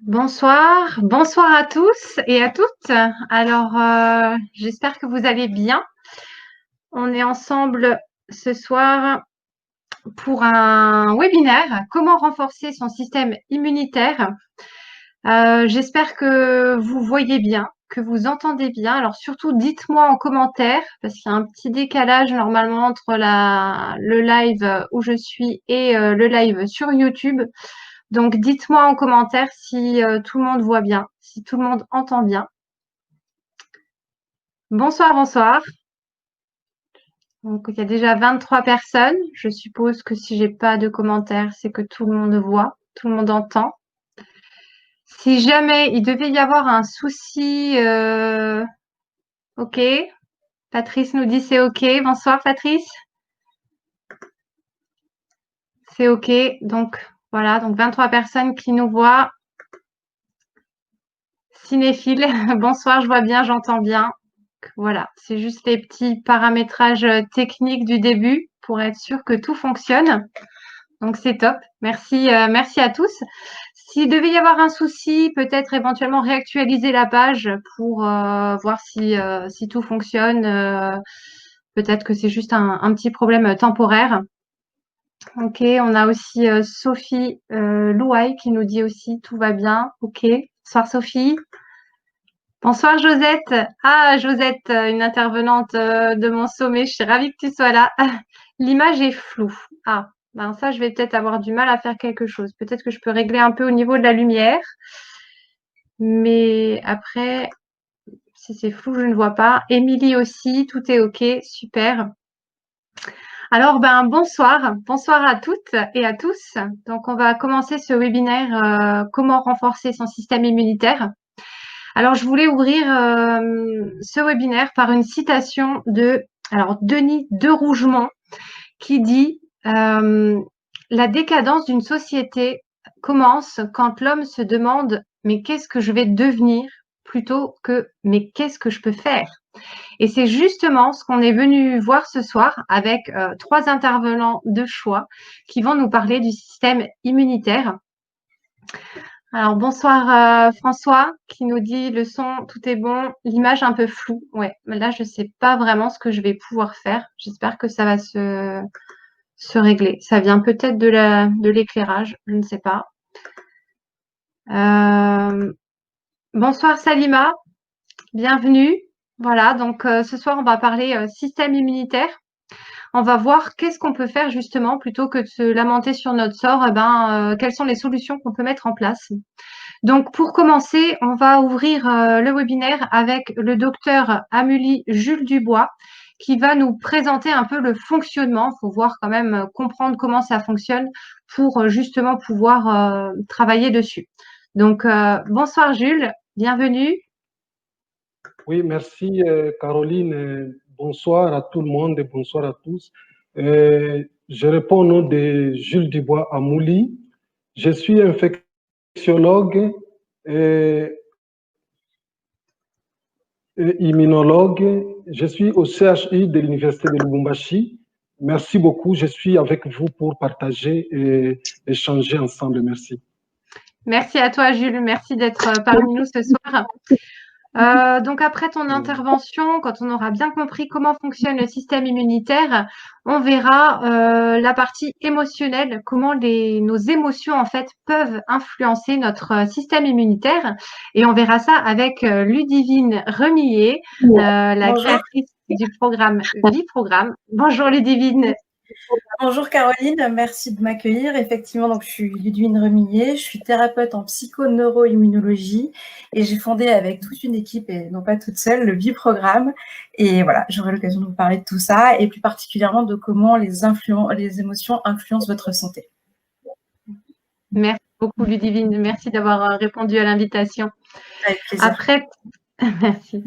Bonsoir à tous et à toutes. Alors, j'espère que vous allez bien. On est ensemble ce soir pour un webinaire, comment renforcer son système immunitaire. J'espère que vous voyez bien, que vous entendez bien. Alors surtout, dites-moi en commentaire, parce qu'il y a un petit décalage normalement entre le live où je suis et le live sur YouTube. Donc, dites-moi en commentaire si tout le monde voit bien, si tout le monde entend bien. Bonsoir. Donc, il y a déjà 23 personnes. Je suppose que si j'ai pas de commentaires, c'est que tout le monde voit, tout le monde entend. Si jamais il devait y avoir un souci, ok. Patrice nous dit c'est ok. Bonsoir Patrice. C'est ok. Donc, voilà. Donc, 23 personnes qui nous voient. Cinéphile. Bonsoir, je vois bien, j'entends bien. Voilà, c'est juste les petits paramétrages techniques du début pour être sûr que tout fonctionne. Donc c'est top. Merci à tous. S'il devait y avoir un souci, peut-être éventuellement réactualiser la page pour voir si tout fonctionne. Peut-être que c'est juste un petit problème temporaire. Ok, on a aussi Sophie Louaille qui nous dit aussi tout va bien. Ok, bonsoir Sophie. Bonsoir Josette. Ah Josette, une intervenante de mon sommet. Je suis ravie que tu sois là. L'image est floue. Ah, ben ça, je vais peut-être avoir du mal à faire quelque chose. Peut-être que je peux régler un peu au niveau de la lumière. Mais après, si c'est flou, je ne vois pas. Émilie aussi, tout est OK. Super. Alors, bonsoir à toutes et à tous. Donc, on va commencer ce webinaire comment renforcer son système immunitaire. Alors, je voulais ouvrir ce webinaire par une citation de Denis de Rougemont qui dit la décadence d'une société commence quand l'homme se demande mais qu'est-ce que je vais devenir plutôt que mais qu'est-ce que je peux faire. Et c'est justement ce qu'on est venu voir ce soir avec 3 intervenants de choix qui vont nous parler du système immunitaire. Alors bonsoir François qui nous dit le son tout est bon, l'image un peu floue. Ouais, là je sais pas vraiment ce que je vais pouvoir faire. J'espère que ça va se régler. Ça vient peut-être de l'éclairage, je ne sais pas. Bonsoir Salima, bienvenue. Voilà, donc ce soir on va parler système immunitaire. On va voir qu'est-ce qu'on peut faire justement plutôt que de se lamenter sur notre sort. Quelles sont les solutions qu'on peut mettre en place. Donc, pour commencer, on va ouvrir le webinaire avec le docteur Amélie Jules Dubois qui va nous présenter un peu le fonctionnement. Il faut voir quand même, comprendre comment ça fonctionne pour justement pouvoir travailler dessus. Donc, bonsoir Jules, bienvenue. Oui, merci Caroline. Bonsoir à tout le monde et bonsoir à tous. Je réponds au nom de Jules Dubois Amouli. Je suis infectiologue et immunologue. Je suis au CHI de l'Université de Lubumbashi. Merci beaucoup. Je suis avec vous pour partager et échanger ensemble. Merci. Merci à toi, Jules. Merci d'être parmi nous ce soir. Donc après ton intervention, quand on aura bien compris comment fonctionne le système immunitaire, on verra la partie émotionnelle, comment nos émotions en fait peuvent influencer notre système immunitaire. Et on verra ça avec Ludivine Remillet, la créatrice du programme Vie Programme. Bonjour Ludivine. Bonjour Caroline, merci de m'accueillir. Effectivement, donc je suis Ludivine Remillet, je suis thérapeute en psychoneuroimmunologie et j'ai fondé avec toute une équipe, et non pas toute seule, le Bi-Programme. Et voilà, j'aurai l'occasion de vous parler de tout ça et plus particulièrement de comment les émotions influencent votre santé. Merci beaucoup Ludivine, merci d'avoir répondu à l'invitation. Avec plaisir. Merci.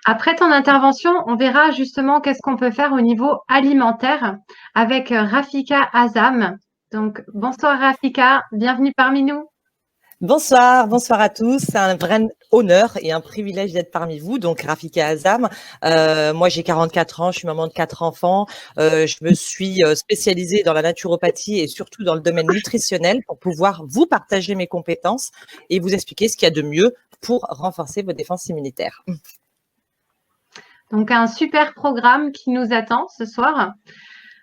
Après ton intervention, on verra justement qu'est-ce qu'on peut faire au niveau alimentaire avec Rafika Azam. Donc, bonsoir Rafika, bienvenue parmi nous. Bonsoir, bonsoir à tous. C'est un vrai honneur et un privilège d'être parmi vous. Donc, Rafika Azam. Moi, j'ai 44 ans, je suis maman de 4 enfants. Je me suis spécialisée dans la naturopathie et surtout dans le domaine nutritionnel pour pouvoir vous partager mes compétences et vous expliquer ce qu'il y a de mieux pour renforcer vos défenses immunitaires. Donc, un super programme qui nous attend ce soir.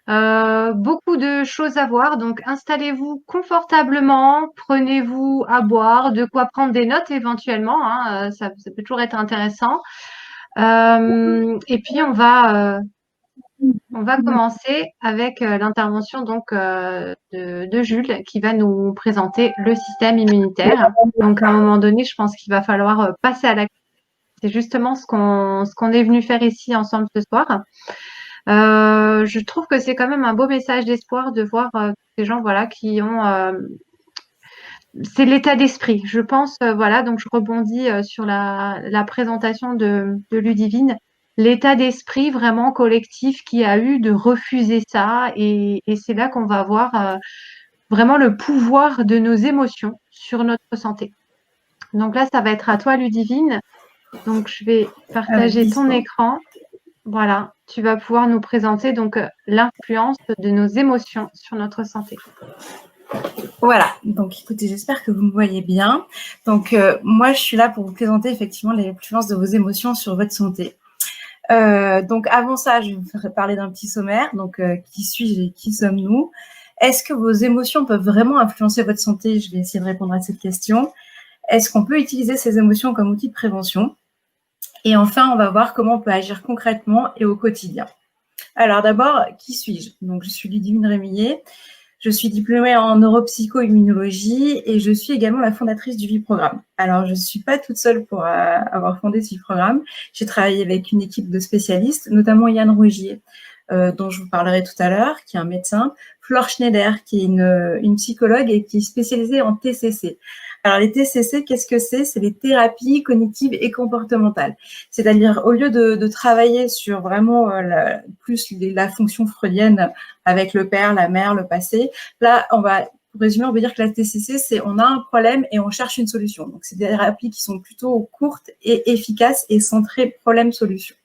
Beaucoup de choses à voir, donc installez-vous confortablement, prenez-vous à boire, de quoi prendre des notes éventuellement, hein, ça peut toujours être intéressant. Et puis on va commencer avec l'intervention donc de Jules qui va nous présenter le système immunitaire. Donc à un moment donné, je pense qu'il va falloir passer à l'action. C'est justement ce qu'on est venu faire ici ensemble ce soir. Je trouve que c'est quand même un beau message d'espoir de voir ces gens voilà qui ont c'est l'état d'esprit. Je pense voilà, donc je rebondis sur la présentation de Ludivine, l'état d'esprit vraiment collectif qui a eu de refuser ça et c'est là qu'on va voir vraiment le pouvoir de nos émotions sur notre santé. Donc là, ça va être à toi Ludivine. Donc je vais partager ton écran. Voilà, tu vas pouvoir nous présenter donc l'influence de nos émotions sur notre santé. Voilà, donc écoutez, j'espère que vous me voyez bien. Donc moi, je suis là pour vous présenter effectivement l'influence de vos émotions sur votre santé. Donc avant ça, je vais vous faire parler d'un petit sommaire. Donc qui suis-je et qui sommes-nous? Est-ce que vos émotions peuvent vraiment influencer votre santé? Je vais essayer de répondre à cette question. Est-ce qu'on peut utiliser ces émotions comme outil de prévention? Et enfin, on va voir comment on peut agir concrètement et au quotidien. Alors d'abord, qui suis-je? Donc je suis Ludivine Rémillet. Je suis diplômée en neuropsycho-immunologie et je suis également la fondatrice du VIProgramme. Alors, je ne suis pas toute seule pour avoir fondé ce VIProgramme. J'ai travaillé avec une équipe de spécialistes, notamment Yann Rougier, dont je vous parlerai tout à l'heure, qui est un médecin, Flore Schneider, qui est une psychologue et qui est spécialisée en TCC. Alors, les TCC, qu'est-ce que c'est? C'est les thérapies cognitives et comportementales. C'est-à-dire, au lieu de travailler sur vraiment la fonction freudienne avec le père, la mère, le passé, là, pour résumer, on peut dire que la TCC, c'est on a un problème et on cherche une solution. Donc, c'est des thérapies qui sont plutôt courtes et efficaces et centrées problème-solution.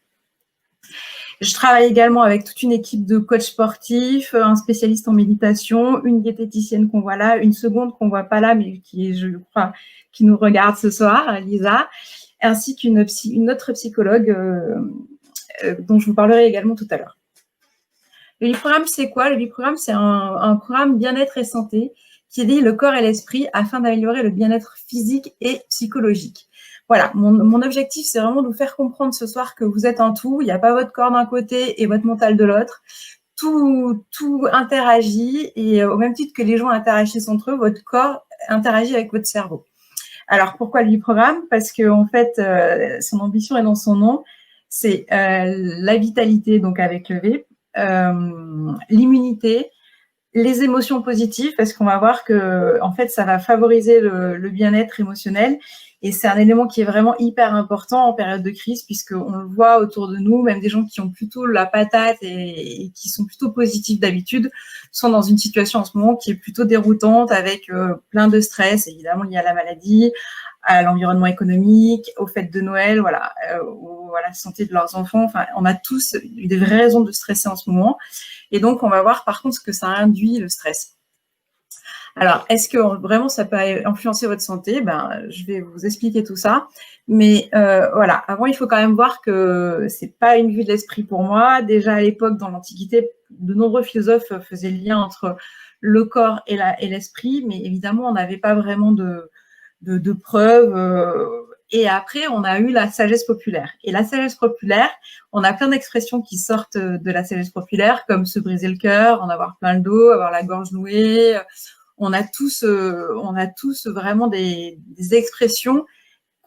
Je travaille également avec toute une équipe de coachs sportifs, un spécialiste en méditation, une diététicienne qu'on voit là, une seconde qu'on voit pas là, mais qui, je crois, qui nous regarde ce soir, Lisa, ainsi qu'une autre psychologue dont je vous parlerai également tout à l'heure. Le VIProgramme, c'est quoi? Le VIProgramme, c'est un programme bien-être et santé qui lie le corps et l'esprit afin d'améliorer le bien-être physique et psychologique. Voilà, mon objectif, c'est vraiment de vous faire comprendre ce soir que vous êtes un tout. Il n'y a pas votre corps d'un côté et votre mental de l'autre. Tout interagit et au même titre que les gens interagissent entre eux, votre corps interagit avec votre cerveau. Alors, pourquoi le VIProgramme? Parce que en fait, son ambition est dans son nom. C'est la vitalité, donc avec le V, l'immunité, les émotions positives, parce qu'on va voir que en fait, ça va favoriser le bien-être émotionnel. Et c'est un élément qui est vraiment hyper important en période de crise, puisqu'on le voit autour de nous, même des gens qui ont plutôt la patate et qui sont plutôt positifs d'habitude, sont dans une situation en ce moment qui est plutôt déroutante, avec plein de stress, évidemment lié à la maladie, à l'environnement économique, aux fêtes de Noël, voilà, à la santé de leurs enfants. Enfin, on a tous des vraies raisons de stresser en ce moment. Et donc, on va voir par contre ce que ça induit, le stress. Alors, est-ce que vraiment ça peut influencer votre santé? Je vais vous expliquer tout ça. Mais voilà, avant, il faut quand même voir que c'est pas une vue de l'esprit pour moi. Déjà à l'époque, dans l'Antiquité, de nombreux philosophes faisaient le lien entre le corps et l'esprit, mais évidemment, on n'avait pas vraiment de preuves. Et après, on a eu la sagesse populaire. Et la sagesse populaire, on a plein d'expressions qui sortent de la sagesse populaire, comme se briser le cœur, en avoir plein le dos, avoir la gorge nouée. On a tous vraiment des expressions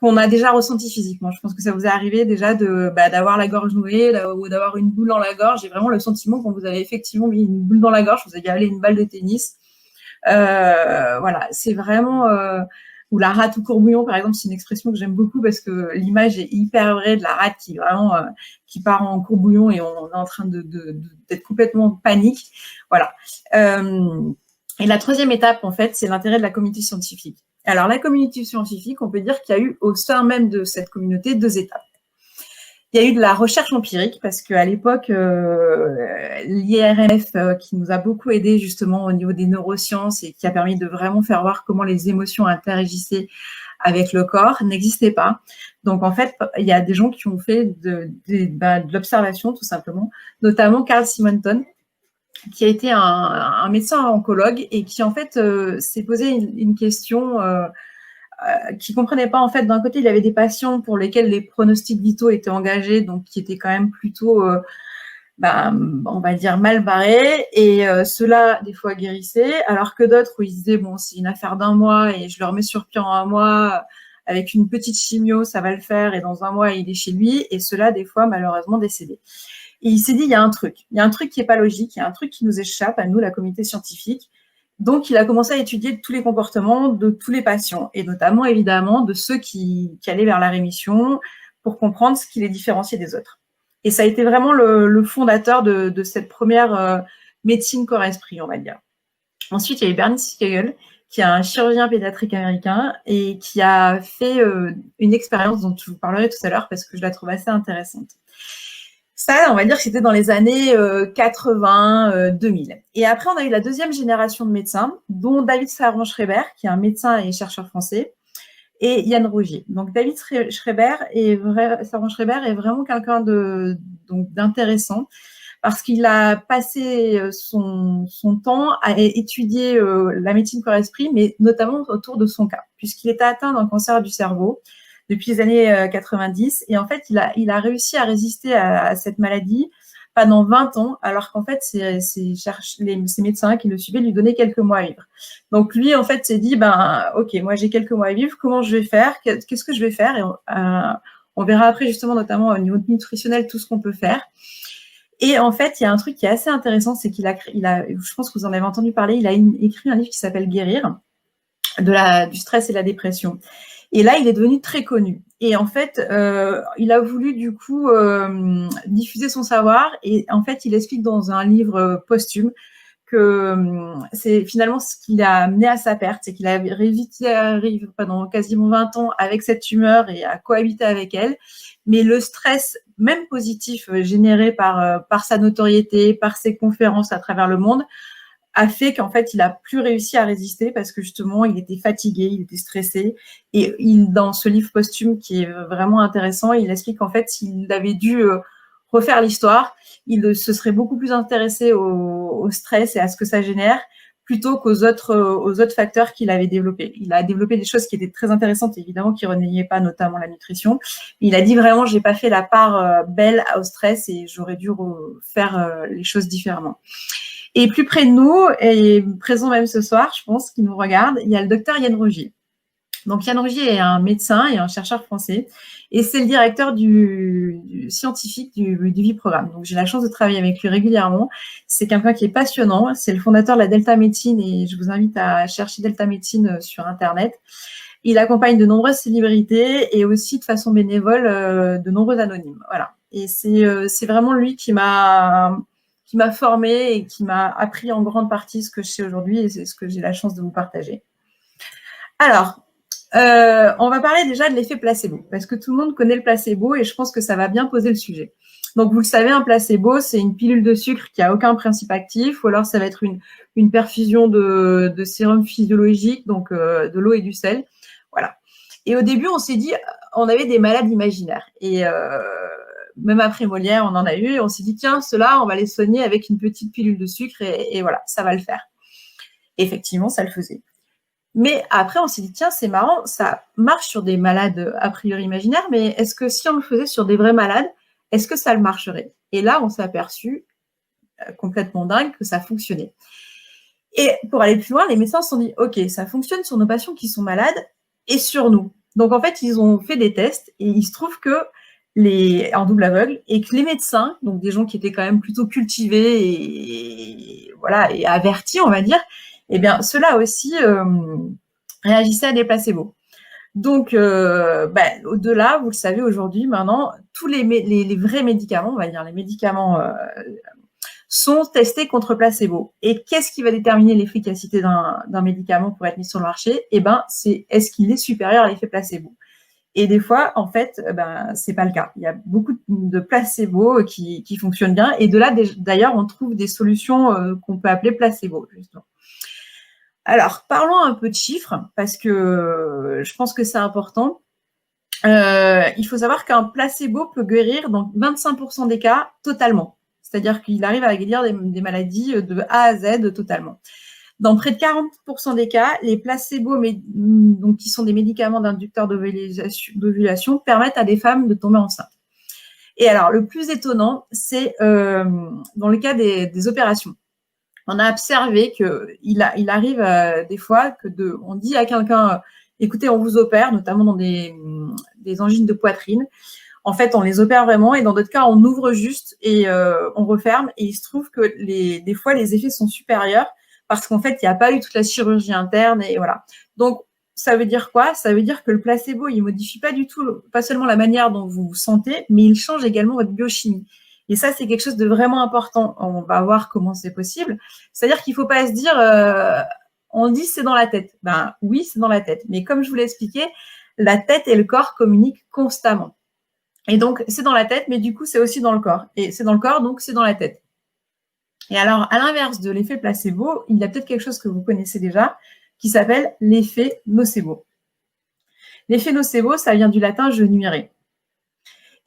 qu'on a déjà ressenties physiquement. Je pense que ça vous est arrivé déjà d'avoir la gorge nouée ou d'avoir une boule dans la gorge. J'ai vraiment le sentiment quand vous avez effectivement mis une boule dans la gorge, vous avez avalé une balle de tennis. Voilà, c'est vraiment... ou la rate ou courbouillon, par exemple, c'est une expression que j'aime beaucoup parce que l'image est hyper vraie de la rate qui vraiment qui part en courbouillon et on est en train d'être complètement panique. Voilà. Et la troisième étape, en fait, c'est l'intérêt de la communauté scientifique. Alors, la communauté scientifique, on peut dire qu'il y a eu au sein même de cette communauté 2 étapes. Il y a eu de la recherche empirique parce qu'à l'époque, l'IRMF qui nous a beaucoup aidé justement au niveau des neurosciences et qui a permis de vraiment faire voir comment les émotions interagissaient avec le corps n'existait pas. Donc en fait, il y a des gens qui ont fait de l'observation tout simplement, notamment Carl Simonton, qui a été un médecin oncologue et qui en fait s'est posé une question qui comprenait pas en fait. D'un côté, il y avait des patients pour lesquels les pronostics vitaux étaient engagés, donc qui étaient quand même plutôt, on va dire mal barrés, et ceux-là des fois guérissaient, alors que d'autres où ils se disaient bon, c'est une affaire d'un mois et je le remets sur pied en un mois avec une petite chimio, ça va le faire, et dans un mois il est chez lui, et ceux-là des fois malheureusement décédés. Et il s'est dit il y a un truc qui est pas logique, il y a un truc qui nous échappe à nous, la communauté scientifique. Donc, il a commencé à étudier tous les comportements de tous les patients, et notamment, évidemment, de ceux qui allaient vers la rémission pour comprendre ce qui les différenciait des autres. Et ça a été vraiment le fondateur de cette première médecine corps-esprit, on va dire. Ensuite, il y a eu Bernie Siegel, qui est un chirurgien pédiatrique américain et qui a fait une expérience dont je vous parlerai tout à l'heure parce que je la trouve assez intéressante. Ça, on va dire que c'était dans les années 80, 2000. Et après, on a eu la deuxième génération de médecins, dont David Servan-Schreiber, qui est un médecin et chercheur français, et Yann Rougier. Donc, David Servan-Schreiber est vraiment quelqu'un d'intéressant parce qu'il a passé son temps à étudier la médecine corps-esprit, mais notamment autour de son cas, puisqu'il était atteint d'un cancer du cerveau depuis les années 90. Et en fait, il a réussi à résister à cette maladie pendant 20 ans, alors qu'en fait, ces médecins qui le suivaient lui donnaient quelques mois à vivre. Donc lui, en fait, s'est dit, ok, moi j'ai quelques mois à vivre, comment je vais faire? Qu'est-ce que je vais faire? Et on verra après, justement, notamment au niveau nutritionnel, tout ce qu'on peut faire. Et en fait, il y a un truc qui est assez intéressant, c'est qu'il a, je pense que vous en avez entendu parler, il a écrit un livre qui s'appelle Guérir, du stress et de la dépression. Et là, il est devenu très connu. Et en fait, il a voulu du coup diffuser son savoir. Et en fait, il explique dans un livre posthume que c'est finalement ce qui l'a amené à sa perte. C'est qu'il a réussi à vivre pendant quasiment 20 ans avec cette tumeur et à cohabiter avec elle. Mais le stress, même positif, généré par sa notoriété, par ses conférences à travers le monde, a fait qu'en fait, il a plus réussi à résister parce que justement, il était fatigué, il était stressé. Et dans ce livre posthume qui est vraiment intéressant, il explique qu'en fait, s'il avait dû refaire l'histoire, il se serait beaucoup plus intéressé au stress et à ce que ça génère plutôt qu'aux autres facteurs qu'il avait développés. Il a développé des choses qui étaient très intéressantes, évidemment, qui reniellaient pas notamment la nutrition. Il a dit vraiment, j'ai pas fait la part belle au stress et j'aurais dû faire les choses différemment. Et plus près de nous, et présent même ce soir, je pense, qui nous regarde, il y a le docteur Yann Rougier. Donc Yann Rougier est un médecin et un chercheur français, et c'est le directeur du scientifique du Viprogramme. Donc j'ai la chance de travailler avec lui régulièrement. C'est quelqu'un qui est passionnant, c'est le fondateur de la Delta Médecine, et je vous invite à chercher Delta Médecine sur Internet. Il accompagne de nombreuses célébrités et aussi de façon bénévole de nombreux anonymes. Voilà. Et c'est vraiment lui qui m'a formée et qui m'a appris en grande partie ce que je sais aujourd'hui, et c'est ce que j'ai la chance de vous partager. Alors, on va parler déjà de l'effet placebo, parce que tout le monde connaît le placebo et je pense que ça va bien poser le sujet. Donc, vous le savez, un placebo, c'est une pilule de sucre qui n'a aucun principe actif, ou alors ça va être une perfusion de sérum physiologique, donc de l'eau et du sel. Voilà. Et au début, on s'est dit, on avait des malades imaginaires. Et même après Molière, on en a eu, et on s'est dit, tiens, ceux-là, on va les soigner avec une petite pilule de sucre, et voilà, ça va le faire. Et effectivement, ça le faisait. Mais après, on s'est dit, tiens, c'est marrant, ça marche sur des malades a priori imaginaires, mais est-ce que si on le faisait sur des vrais malades, est-ce que ça le marcherait? Et là, on s'est aperçu, complètement dingue, que ça fonctionnait. Et pour aller plus loin, les médecins se sont dit, OK, ça fonctionne sur nos patients qui sont malades et sur nous. Donc, en fait, ils ont fait des tests, et il se trouve que en double aveugle, et que les médecins, donc des gens qui étaient quand même plutôt cultivés et voilà, et avertis, on va dire, eh bien, ceux-là aussi réagissaient à des placebos. Donc, au-delà, vous le savez aujourd'hui, maintenant, tous les vrais médicaments, on va dire les médicaments sont testés contre placebo. Et qu'est-ce qui va déterminer l'efficacité d'un médicament pour être mis sur le marché? Eh ben, c'est est-ce qu'il est supérieur à l'effet placebo? Et des fois, en fait, c'est pas le cas. Il y a beaucoup de placebos qui fonctionnent bien. Et de là, d'ailleurs, on trouve des solutions qu'on peut appeler placebo, justement. Alors, parlons un peu de chiffres, parce que je pense que c'est important. Il faut savoir qu'un placebo peut guérir dans 25% des cas totalement. C'est-à-dire qu'il arrive à guérir des maladies de A à Z totalement. Dans près de 40% des cas, les placebos, donc, qui sont des médicaments d'inducteurs d'ovulation, permettent à des femmes de tomber enceintes. Et alors, le plus étonnant, c'est dans le cas des opérations. On a observé qu'il arrive des fois on dit à quelqu'un, écoutez, on vous opère, notamment dans des angines de poitrine. En fait, on les opère vraiment et dans d'autres cas, on ouvre juste et on referme. Et il se trouve que des fois, les effets sont supérieurs parce qu'en fait, il n'y a pas eu toute la chirurgie interne et voilà. Donc, ça veut dire quoi? Ça veut dire que le placebo, il modifie pas du tout, pas seulement la manière dont vous vous sentez, mais il change également votre biochimie. Et ça, c'est quelque chose de vraiment important. On va voir comment c'est possible. C'est-à-dire qu'il ne faut pas se dire, on dit c'est dans la tête. Ben oui, c'est dans la tête. Mais comme je vous l'ai expliqué, la tête et le corps communiquent constamment. Et donc, c'est dans la tête, mais du coup, c'est aussi dans le corps. Et c'est dans le corps, donc c'est dans la tête. Et alors, à l'inverse de l'effet placebo, il y a peut-être quelque chose que vous connaissez déjà, qui s'appelle l'effet nocebo. L'effet nocebo, ça vient du latin « je nuirai ».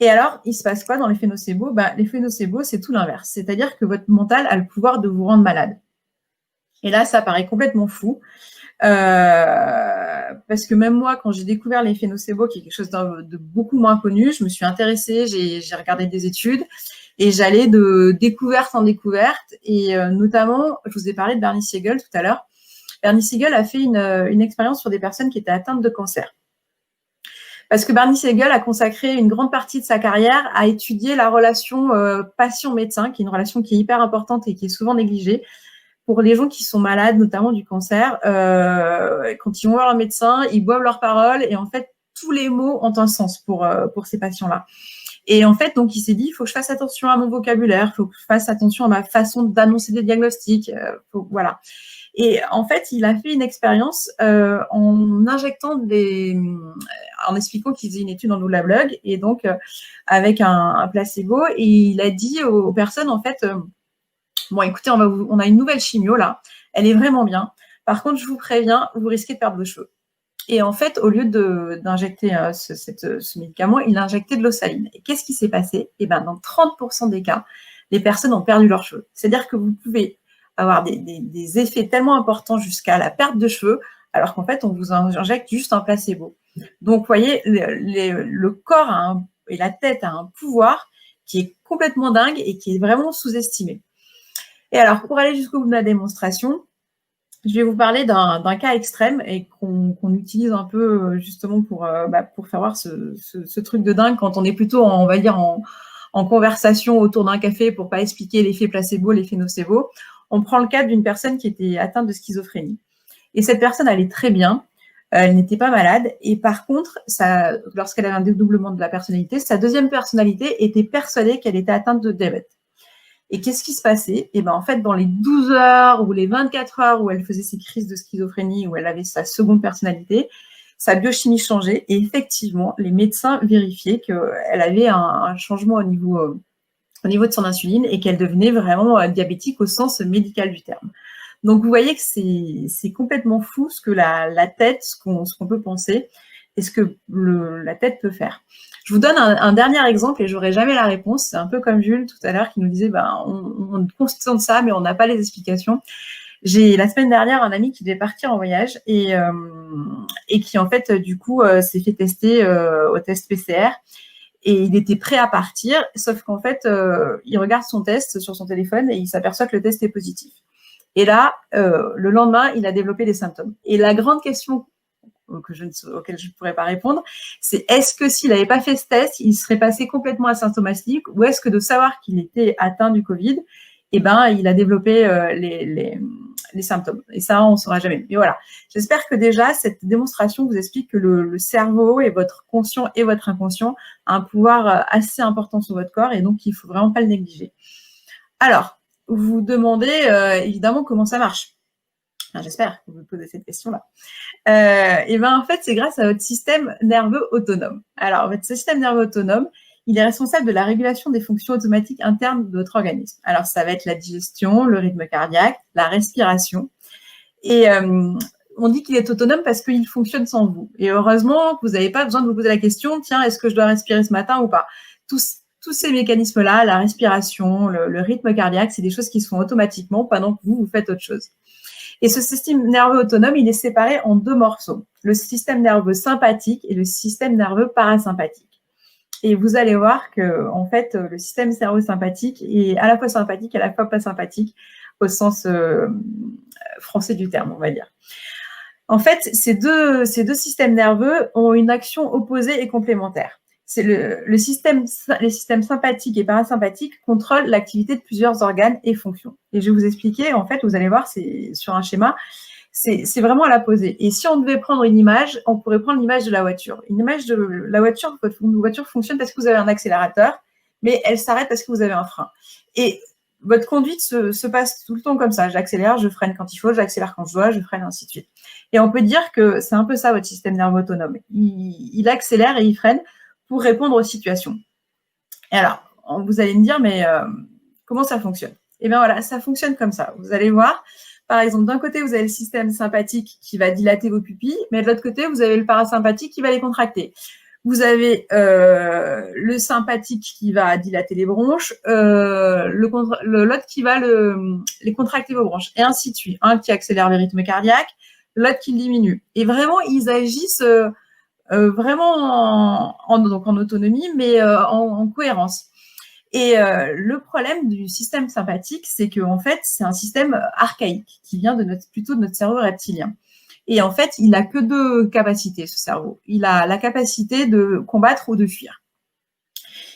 Et alors, il se passe quoi dans l'effet nocebo? L'effet nocebo, c'est tout l'inverse. C'est-à-dire que votre mental a le pouvoir de vous rendre malade. Et là, ça paraît complètement fou. Parce que même moi, quand j'ai découvert l'effet nocebo, qui est quelque chose de beaucoup moins connu, je me suis intéressée, j'ai regardé des études et j'allais de découverte en découverte. Et notamment, je vous ai parlé de Bernie Siegel tout à l'heure. Bernie Siegel a fait une expérience sur des personnes qui étaient atteintes de cancer. Parce que Bernie Siegel a consacré une grande partie de sa carrière à étudier la relation patient-médecin, qui est une relation qui est hyper importante et qui est souvent négligée. Pour les gens qui sont malades, notamment du cancer, quand ils vont voir leur médecin, ils boivent leurs paroles et en fait, tous les mots ont un sens pour ces patients-là. Et en fait, donc, il s'est dit, il faut que je fasse attention à mon vocabulaire, il faut que je fasse attention à ma façon d'annoncer des diagnostics, voilà. Et en fait, il a fait une expérience en injectant en expliquant qu'il faisait une étude en Oulablog et donc avec un placebo. Et il a dit aux personnes, en fait, bon, écoutez, on a une nouvelle chimio là, elle est vraiment bien. Par contre, je vous préviens, vous risquez de perdre vos cheveux. Et en fait, au lieu d'injecter ce médicament, il a injecté de l'eau saline. Et qu'est-ce qui s'est passé? Eh ben, dans 30% des cas, les personnes ont perdu leurs cheveux. C'est-à-dire que vous pouvez avoir des effets tellement importants jusqu'à la perte de cheveux, alors qu'en fait, on vous injecte juste un placebo. Donc, vous voyez, le corps et la tête a un pouvoir qui est complètement dingue et qui est vraiment sous-estimé. Et alors, pour aller jusqu'au bout de la démonstration, je vais vous parler d'un cas extrême et qu'on utilise un peu justement pour faire voir ce truc de dingue quand on est plutôt, on va dire, en conversation autour d'un café pour pas expliquer l'effet placebo, l'effet nocebo. On prend le cas d'une personne qui était atteinte de schizophrénie. Et cette personne allait très bien, elle n'était pas malade. Et par contre, lorsqu'elle avait un dédoublement de la personnalité, sa deuxième personnalité était persuadée qu'elle était atteinte de diabète. Et qu'est-ce qui se passait? Et ben en fait, dans les 12 heures ou les 24 heures où elle faisait ses crises de schizophrénie, où elle avait sa seconde personnalité, sa biochimie changeait. Et effectivement, les médecins vérifiaient qu'elle avait un changement au niveau de son insuline et qu'elle devenait vraiment diabétique au sens médical du terme. Donc, vous voyez que c'est complètement fou ce que la tête, ce qu'on peut penser et ce que la tête peut faire. Je vous donne un dernier exemple et j'aurai jamais la réponse. C'est un peu comme Jules tout à l'heure qui nous disait on constate ça, mais on n'a pas les explications. J'ai la semaine dernière un ami qui devait partir en voyage et qui en fait du coup s'est fait tester au test PCR et il était prêt à partir, sauf qu'en fait il regarde son test sur son téléphone et il s'aperçoit que le test est positif. Et là, le lendemain, il a développé des symptômes. Et la grande question auquel je ne pourrais pas répondre, c'est est-ce que s'il n'avait pas fait ce test, il serait passé complètement asymptomatique ou est-ce que de savoir qu'il était atteint du Covid, eh ben, il a développé les symptômes. Et ça, on ne saura jamais. Mais voilà, j'espère que déjà, cette démonstration vous explique que le cerveau et votre conscient et votre inconscient a un pouvoir assez important sur votre corps et donc il ne faut vraiment pas le négliger. Alors, vous demandez évidemment comment ça marche. Enfin, j'espère que vous vous posez cette question-là. Et ben en fait, c'est grâce à votre système nerveux autonome. Alors, votre système nerveux autonome, il est responsable de la régulation des fonctions automatiques internes de votre organisme. Alors, ça va être la digestion, le rythme cardiaque, la respiration. Et on dit qu'il est autonome parce qu'il fonctionne sans vous. Et heureusement, vous n'avez pas besoin de vous poser la question, tiens, est-ce que je dois respirer ce matin ou pas? Tous ces mécanismes-là, la respiration, le rythme cardiaque, c'est des choses qui se font automatiquement pendant que vous faites autre chose. Et ce système nerveux autonome, il est séparé en 2 morceaux, le système nerveux sympathique et le système nerveux parasympathique. Et vous allez voir que, en fait, le système nerveux sympathique est à la fois sympathique et à la fois pas sympathique au sens français du terme, on va dire. En fait, ces deux systèmes nerveux ont une action opposée et complémentaire. C'est les systèmes sympathiques et parasympathiques contrôlent l'activité de plusieurs organes et fonctions. Et je vais vous expliquer, en fait, vous allez voir, c'est sur un schéma, c'est vraiment à la poser. Et si on devait prendre une image, on pourrait prendre l'image de la voiture. Une image de la voiture, votre voiture fonctionne parce que vous avez un accélérateur, mais elle s'arrête parce que vous avez un frein. Et votre conduite se passe tout le temps comme ça. J'accélère, je freine quand il faut, j'accélère quand je dois, je freine, ainsi de suite. Et on peut dire que c'est un peu ça, votre système nerveux autonome. Il accélère et il freine pour répondre aux situations. Et alors, vous allez me dire, mais comment ça fonctionne? Eh bien voilà, ça fonctionne comme ça. Vous allez voir, par exemple, d'un côté, vous avez le système sympathique qui va dilater vos pupilles, mais de l'autre côté, vous avez le parasympathique qui va les contracter. Vous avez le sympathique qui va dilater les bronches, l'autre qui va les contracter vos bronches, et ainsi de suite. Un qui accélère le rythme cardiaque, l'autre qui le diminue. Et vraiment, ils agissent vraiment en autonomie, mais en cohérence. Et le problème du système sympathique, c'est qu'en fait, c'est un système archaïque qui vient plutôt de notre cerveau reptilien. Et en fait, il n'a que 2 capacités, ce cerveau. Il a la capacité de combattre ou de fuir.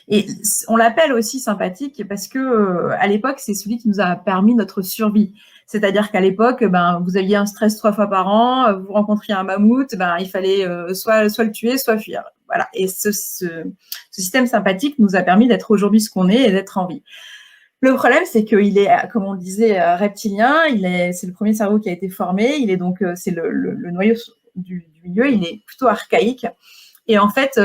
Et on l'appelle aussi sympathique parce que à l'époque, c'est celui qui nous a permis notre survie. C'est-à-dire qu'à l'époque, vous aviez un stress 3 fois par an, vous rencontriez un mammouth, il fallait soit le tuer, soit fuir. Voilà. Et ce système sympathique nous a permis d'être aujourd'hui ce qu'on est et d'être en vie. Le problème, c'est qu'il est, comme on le disait, reptilien. C'est le premier cerveau qui a été formé. Il est donc, c'est le noyau du milieu. Il est plutôt archaïque. Et en fait,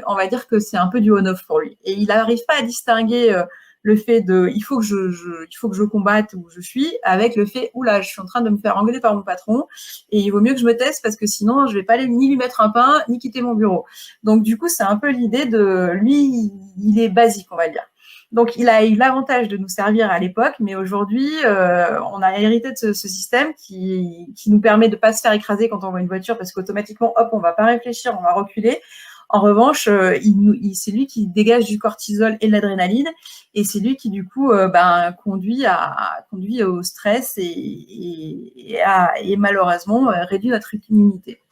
on va dire que c'est un peu du on-off pour lui. Et il n'arrive pas à distinguer le fait de il faut que je combatte ou je fuis avec le fait oula, je suis en train de me faire engueuler par mon patron et il vaut mieux que je me taise parce que sinon je vais pas aller ni lui mettre un pain ni quitter mon bureau. Donc du coup, c'est un peu l'idée de lui, il est basique, on va dire. Donc il a eu l'avantage de nous servir à l'époque, mais aujourd'hui, on a hérité de ce système qui nous permet de pas se faire écraser quand on voit une voiture parce qu'automatiquement, hop, on va pas réfléchir, on va reculer. En revanche, c'est lui qui dégage du cortisol et de l'adrénaline, et c'est lui qui du coup conduit au stress et malheureusement réduit notre immunité.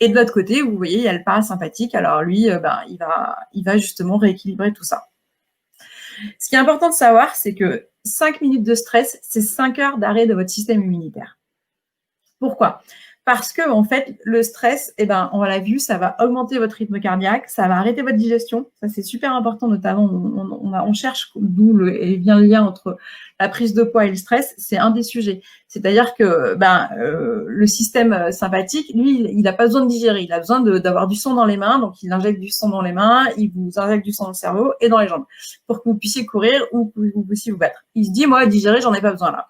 Et de l'autre côté, vous voyez, il y a le parasympathique. Alors lui, il va justement rééquilibrer tout ça. Ce qui est important de savoir, c'est que 5 minutes de stress, c'est 5 heures d'arrêt de votre système immunitaire. Pourquoi ? Parce que, en fait, le stress, on l'a vu, ça va augmenter votre rythme cardiaque, ça va arrêter votre digestion. Ça, c'est super important, notamment, on cherche d'où vient le lien entre la prise de poids et le stress. C'est un des sujets. C'est-à-dire que, le système sympathique, lui, il n'a pas besoin de digérer. Il a besoin d'avoir du sang dans les mains. Donc, il injecte du sang dans les mains, il vous injecte du sang dans le cerveau et dans les jambes pour que vous puissiez courir ou que vous puissiez vous battre. Il se dit, moi, digérer, j'en ai pas besoin là.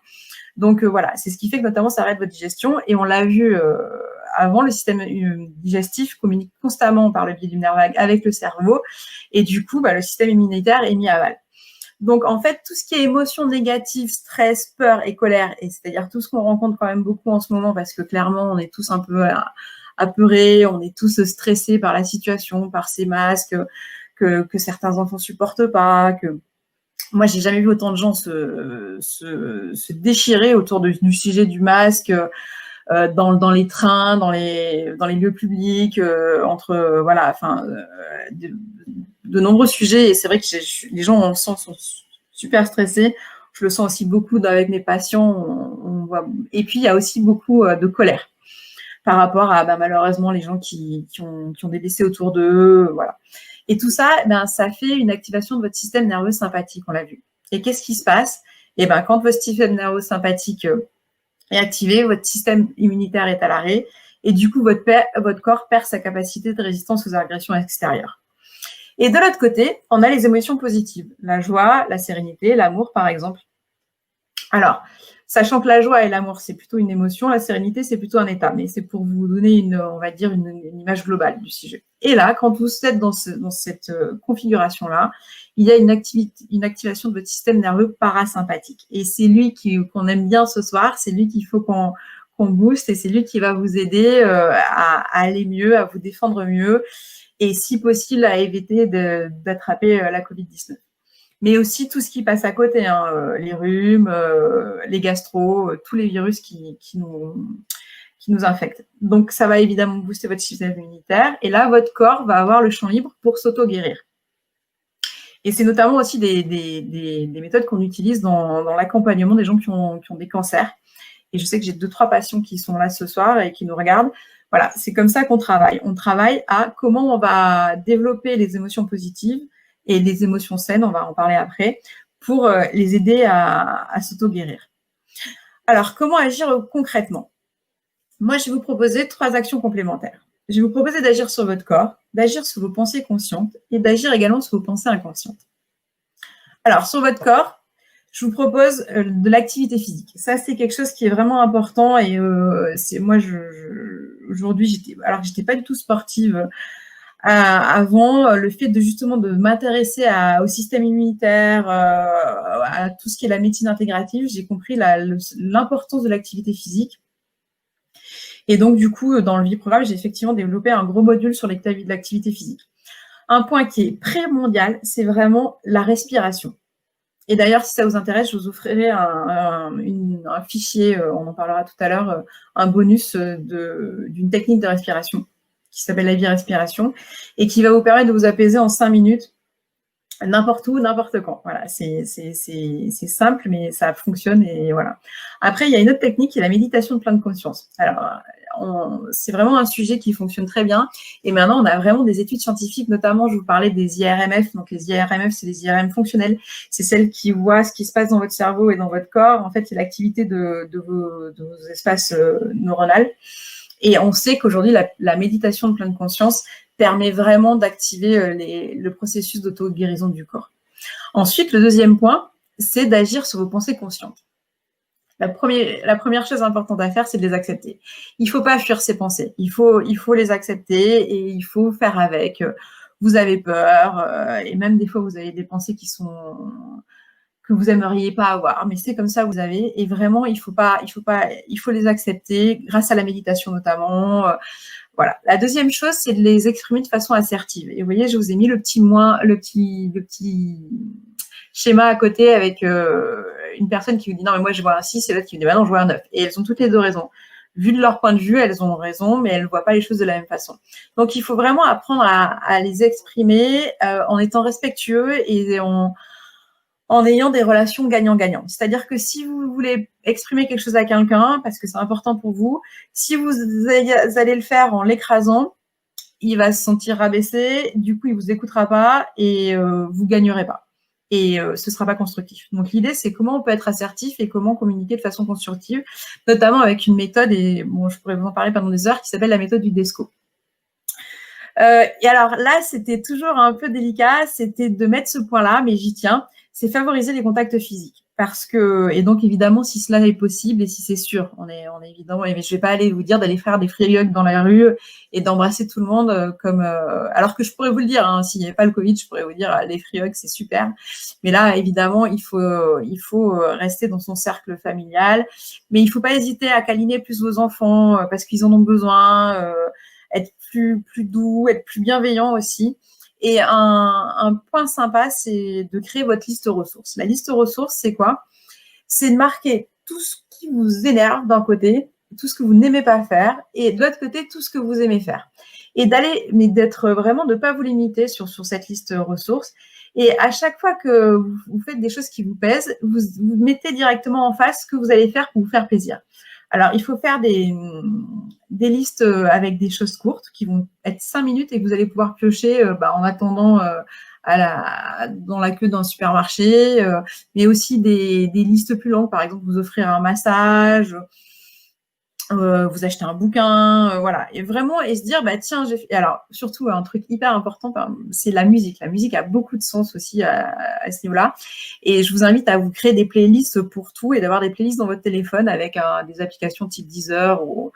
Donc voilà, c'est ce qui fait que notamment ça arrête votre digestion. Et on l'a vu avant, le système digestif communique constamment par le biais du nerf vague avec le cerveau. Et du coup, le système immunitaire est mis à mal. Donc en fait, tout ce qui est émotions négatives, stress, peur et colère, et c'est-à-dire tout ce qu'on rencontre quand même beaucoup en ce moment, parce que clairement, on est tous un peu apeurés, on est tous stressés par la situation, par ces masques que certains enfants supportent pas, que moi, j'ai jamais vu autant de gens se déchirer autour du sujet du masque dans les trains, dans les lieux publics, de nombreux sujets. Et c'est vrai que les gens, on le sent, sont super stressés. Je le sens aussi beaucoup avec mes patients. On voit. Et puis, il y a aussi beaucoup de colère par rapport à malheureusement les gens qui ont des décès autour d'eux, voilà. Et tout ça, ça fait une activation de votre système nerveux sympathique, on l'a vu. Et qu'est-ce qui se passe ? Et ben, quand votre système nerveux sympathique est activé, votre système immunitaire est à l'arrêt et du coup, votre corps perd sa capacité de résistance aux agressions extérieures. Et de l'autre côté, on a les émotions positives, la joie, la sérénité, l'amour, par exemple. Alors, sachant que la joie et l'amour, c'est plutôt une émotion, la sérénité, c'est plutôt un état, mais c'est pour vous donner on va dire, une image globale du sujet. Et là, quand vous êtes dans cette configuration-là, il y a une activation de votre système nerveux parasympathique. Et c'est lui qu'on aime bien ce soir, c'est lui qu'il faut qu'on booste et c'est lui qui va vous aider à aller mieux, à vous défendre mieux et si possible à éviter d'attraper la Covid-19. Mais aussi tout ce qui passe à côté, les rhumes, les gastro, tous les virus qui nous infectent. Donc, ça va évidemment booster votre système immunitaire. Et là, votre corps va avoir le champ libre pour s'auto-guérir. Et c'est notamment aussi des méthodes qu'on utilise dans l'accompagnement des gens qui ont des cancers. Et je sais que j'ai 2-3 patients qui sont là ce soir et qui nous regardent. Voilà, c'est comme ça qu'on travaille. On travaille à comment on va développer les émotions positives et les émotions saines, on va en parler après, pour les aider à s'auto-guérir. Alors, comment agir concrètement? Moi, je vais vous proposer 3 actions complémentaires. Je vais vous proposer d'agir sur votre corps, d'agir sur vos pensées conscientes et d'agir également sur vos pensées inconscientes. Alors, sur votre corps, je vous propose de l'activité physique. Ça, c'est quelque chose qui est vraiment important et moi, aujourd'hui, j'étais pas du tout sportive avant, le fait de m'intéresser au système immunitaire, à tout ce qui est la médecine intégrative, j'ai compris l'importance de l'activité physique. Et donc, du coup, dans le Viprogramme, j'ai effectivement développé un gros module sur l'activité physique. Un point qui est primordial, c'est vraiment la respiration. Et d'ailleurs, si ça vous intéresse, je vous offrirai un fichier, on en parlera tout à l'heure, un bonus d'une technique de respiration qui s'appelle la respiration et qui va vous permettre de vous apaiser en 5 minutes, n'importe où, n'importe quand. Voilà, c'est simple, mais ça fonctionne et voilà. Après, il y a une autre technique qui est la méditation de pleine conscience. Alors, c'est vraiment un sujet qui fonctionne très bien. Et maintenant, on a vraiment des études scientifiques, notamment, je vous parlais des IRMF. Donc, les IRMF, c'est les IRM fonctionnels. C'est celles qui voient ce qui se passe dans votre cerveau et dans votre corps. En fait, c'est l'activité de vos espaces neuronaux. Et on sait qu'aujourd'hui, la méditation de pleine conscience permet vraiment d'activer le processus d'auto-guérison du corps. Ensuite, le deuxième point, c'est d'agir sur vos pensées conscientes. La première chose importante à faire, c'est de les accepter. Il ne faut pas fuir ses pensées. Il faut les accepter et il faut faire avec. Vous avez peur et même des fois, vous avez des pensées que vous aimeriez pas avoir, mais c'est comme ça vous avez. Et vraiment, il faut les accepter grâce à la méditation notamment. Voilà. La deuxième chose, c'est de les exprimer de façon assertive. Et vous voyez, je vous ai mis le petit schéma à côté avec une personne qui vous dit non mais moi je vois un 6 et l'autre qui vous dit bah non je vois un 9. Et elles ont toutes les deux raison. Vu de leur point de vue, elles ont raison, mais elles ne voient pas les choses de la même façon. Donc il faut vraiment apprendre à les exprimer en étant respectueux et en ayant des relations gagnant-gagnant. C'est-à-dire que si vous voulez exprimer quelque chose à quelqu'un, parce que c'est important pour vous, si vous allez le faire en l'écrasant, il va se sentir rabaissé, du coup, il ne vous écoutera pas et vous ne gagnerez pas. Et ce ne sera pas constructif. Donc, l'idée, c'est comment on peut être assertif et comment communiquer de façon constructive, notamment avec une méthode, et bon, je pourrais vous en parler pendant des heures, qui s'appelle la méthode du DESCO. Et alors là, c'était toujours un peu délicat, c'était de mettre ce point-là, mais j'y tiens, c'est favoriser les contacts physiques. Et donc évidemment, si cela est possible et si c'est sûr, on est évidemment, mais je vais pas aller vous dire d'aller faire des free hugs dans la rue et d'embrasser tout le monde alors que je pourrais vous le dire, s'il n'y avait pas le Covid, je pourrais vous dire les free hugs c'est super. Mais là, évidemment, il faut rester dans son cercle familial, mais il faut pas hésiter à câliner plus vos enfants parce qu'ils en ont besoin, être plus doux, être plus bienveillant aussi. Et un point sympa, c'est de créer votre liste ressources. La liste ressources, c'est quoi? C'est de marquer tout ce qui vous énerve d'un côté, tout ce que vous n'aimez pas faire, et de l'autre côté, tout ce que vous aimez faire. Et mais d'être vraiment, de ne pas vous limiter sur cette liste ressources. Et à chaque fois que vous faites des choses qui vous pèsent, vous mettez directement en face ce que vous allez faire pour vous faire plaisir. Alors, il faut faire des listes avec des choses courtes qui vont être 5 minutes et que vous allez pouvoir piocher en attendant dans la queue d'un supermarché, mais aussi des listes plus longues. Par exemple, vous offrir un massage, vous achetez un bouquin, voilà. Et vraiment, et se dire, bah tiens, alors surtout un truc hyper important, c'est la musique. La musique a beaucoup de sens aussi à ce niveau-là. Et je vous invite à vous créer des playlists pour tout et d'avoir des playlists dans votre téléphone avec des applications type Deezer ou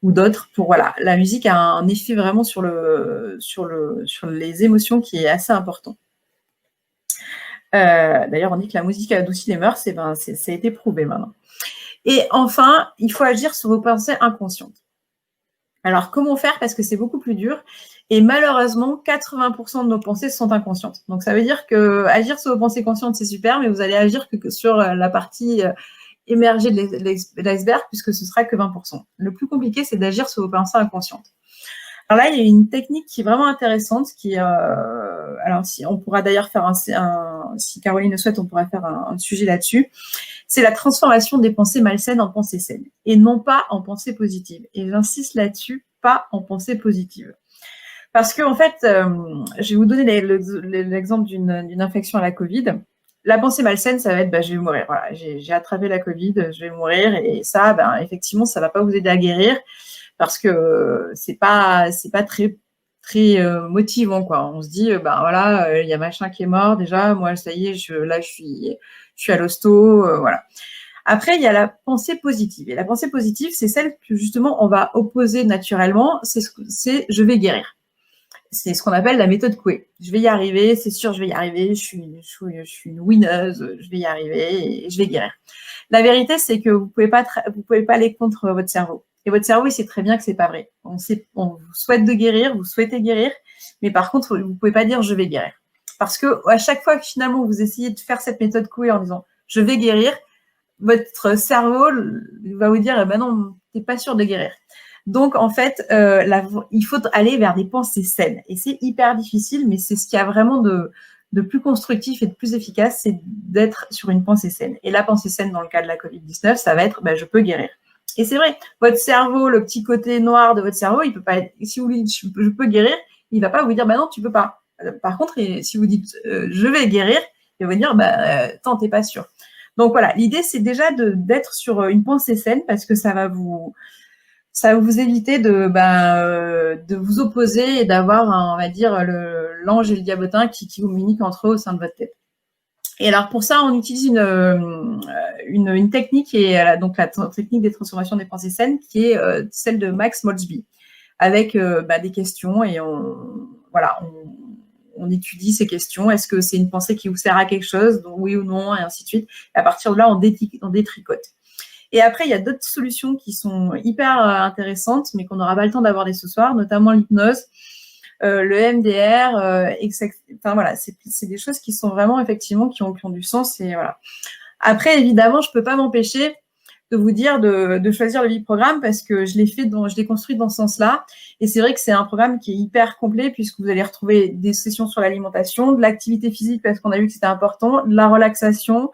d'autres. Pour voilà, la musique a un effet vraiment sur les émotions qui est assez important. D'ailleurs, on dit que la musique adoucit les mœurs, ça a été prouvé maintenant. Et enfin, il faut agir sur vos pensées inconscientes. Alors, comment faire? Parce que c'est beaucoup plus dur. Et malheureusement, 80% de nos pensées sont inconscientes. Donc, ça veut dire que agir sur vos pensées conscientes, c'est super, mais vous allez agir que sur la partie émergée de l'iceberg, puisque ce sera que 20%. Le plus compliqué, c'est d'agir sur vos pensées inconscientes. Alors là, il y a une technique qui est vraiment intéressante, alors si on pourra d'ailleurs faire si Caroline le souhaite, on pourra faire un sujet là-dessus. C'est la transformation des pensées malsaines en pensées saines, et non pas en pensées positives. Et j'insiste là-dessus, pas en pensées positives. Parce que en fait, je vais vous donner l'exemple d'une infection à la Covid. La pensée malsaine, ça va être, je vais mourir. Voilà, j'ai attrapé la Covid, je vais mourir, et ça, effectivement, ça va pas vous aider à guérir. Parce que c'est pas très motivant, quoi. On se dit voilà, il y a machin qui est mort déjà, moi ça y est, je suis à l'hosto, voilà. Après, il y a la pensée positive, et la pensée positive, c'est celle que justement on va opposer naturellement, c'est je vais guérir. C'est ce qu'on appelle la méthode Coué. Je vais y arriver, c'est sûr, je vais y arriver, je suis une winneuse, je vais y arriver et je vais guérir. La vérité, c'est que vous pouvez pas aller contre votre cerveau. Et votre cerveau, il sait très bien que c'est pas vrai. On vous souhaite de guérir, vous souhaitez guérir, mais par contre, vous pouvez pas dire je vais guérir. Parce que à chaque fois que finalement vous essayez de faire cette méthode Coué en disant je vais guérir, votre cerveau va vous dire non, t'es pas sûr de guérir. Donc en fait, il faut aller vers des pensées saines. Et c'est hyper difficile, mais c'est ce qu'il y a vraiment de plus constructif et de plus efficace, c'est d'être sur une pensée saine. Et la pensée saine, dans le cas de la Covid-19, ça va être je peux guérir. Et c'est vrai, votre cerveau, le petit côté noir de votre cerveau, il peut pas être, si vous lui dites je peux guérir, il va pas vous dire non, tu peux pas. Par contre, si vous dites je vais guérir, il va vous dire tant t'es pas sûr. Donc voilà, l'idée c'est déjà d'être sur une pensée saine, parce que ça va vous éviter de vous opposer et d'avoir, on va dire, l'ange et le diabotin qui vous communiquent entre eux au sein de votre tête. Et alors pour ça, on utilise une technique qui est donc la technique des transformations des pensées saines, qui est celle de Max Moltke, avec des questions, et on étudie ces questions. Est-ce que c'est une pensée qui vous sert à quelque chose, donc oui ou non, et ainsi de suite. Et à partir de là, on détricote. Et après, il y a d'autres solutions qui sont hyper intéressantes, mais qu'on n'aura pas le temps d'aborder ce soir, notamment l'hypnose, le MDR, enfin voilà, c'est des choses qui sont vraiment effectivement qui ont du sens, et voilà. Après, évidemment, je peux pas m'empêcher de vous dire de choisir le Viprogramme, parce que je l'ai construit dans ce sens-là. Et c'est vrai que c'est un programme qui est hyper complet, puisque vous allez retrouver des sessions sur l'alimentation, de l'activité physique, parce qu'on a vu que c'était important, de la relaxation,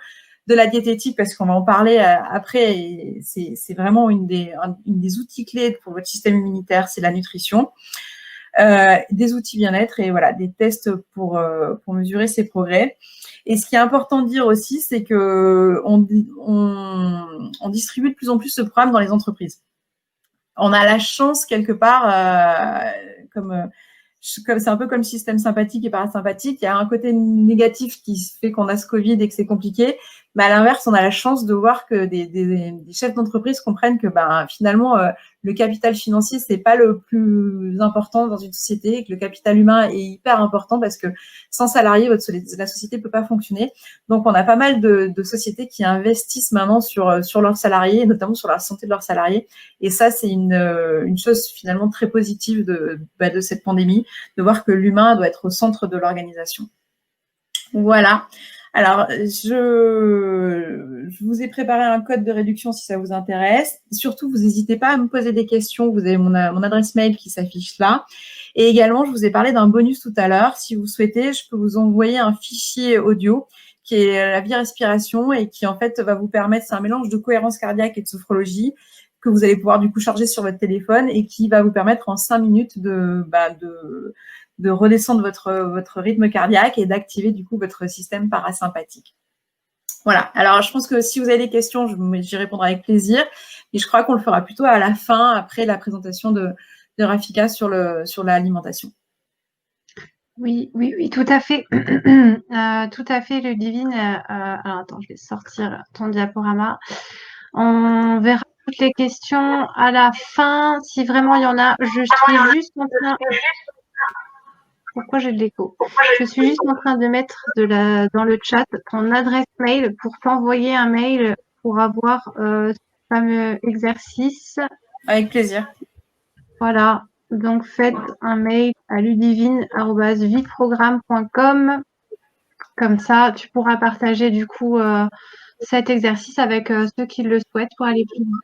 de la diététique, parce qu'on va en parler après, et c'est vraiment une des outils clés pour votre système immunitaire, c'est la nutrition. Des outils bien-être, et voilà, des tests pour mesurer ses progrès. Et ce qui est important de dire aussi, c'est que on distribue de plus en plus ce programme dans les entreprises. On a la chance quelque part, c'est un peu comme le système sympathique et parasympathique, il y a un côté négatif qui fait qu'on a ce Covid et que c'est compliqué, mais à l'inverse, on a la chance de voir que des chefs d'entreprise comprennent que finalement, le capital financier, c'est pas le plus important dans une société, et que le capital humain est hyper important, parce que sans salariés, la société peut pas fonctionner. Donc, on a pas mal de sociétés qui investissent maintenant sur leurs salariés, et notamment sur la santé de leurs salariés. Et ça, c'est une chose finalement très positive de cette pandémie, de voir que l'humain doit être au centre de l'organisation. Voilà. Alors, je vous ai préparé un code de réduction si ça vous intéresse. Surtout, vous n'hésitez pas à me poser des questions. Vous avez mon adresse mail qui s'affiche là. Et également, je vous ai parlé d'un bonus tout à l'heure. Si vous souhaitez, je peux vous envoyer un fichier audio qui est la vie respiration, et qui en fait va vous permettre, c'est un mélange de cohérence cardiaque et de sophrologie, que vous allez pouvoir du coup charger sur votre téléphone, et qui va vous permettre en 5 minutes redescendre votre rythme cardiaque et d'activer du coup votre système parasympathique. Voilà. Alors, je pense que si vous avez des questions, j'y répondrai avec plaisir. Et je crois qu'on le fera plutôt à la fin, après la présentation de Rafika sur l'alimentation. Oui, tout à fait. Tout à fait, Ludivine. Alors, attends, je vais sortir ton diaporama. On verra toutes les questions à la fin. Si vraiment il y en a, je suis juste en train... Pourquoi j'ai de l'écho? Je suis juste en train de mettre dans le chat ton adresse mail pour t'envoyer un mail pour avoir ce fameux exercice. Avec plaisir. Voilà. Donc, faites un mail à ludivine@viprogramme.com. Comme ça, tu pourras partager du coup cet exercice avec ceux qui le souhaitent pour aller plus loin.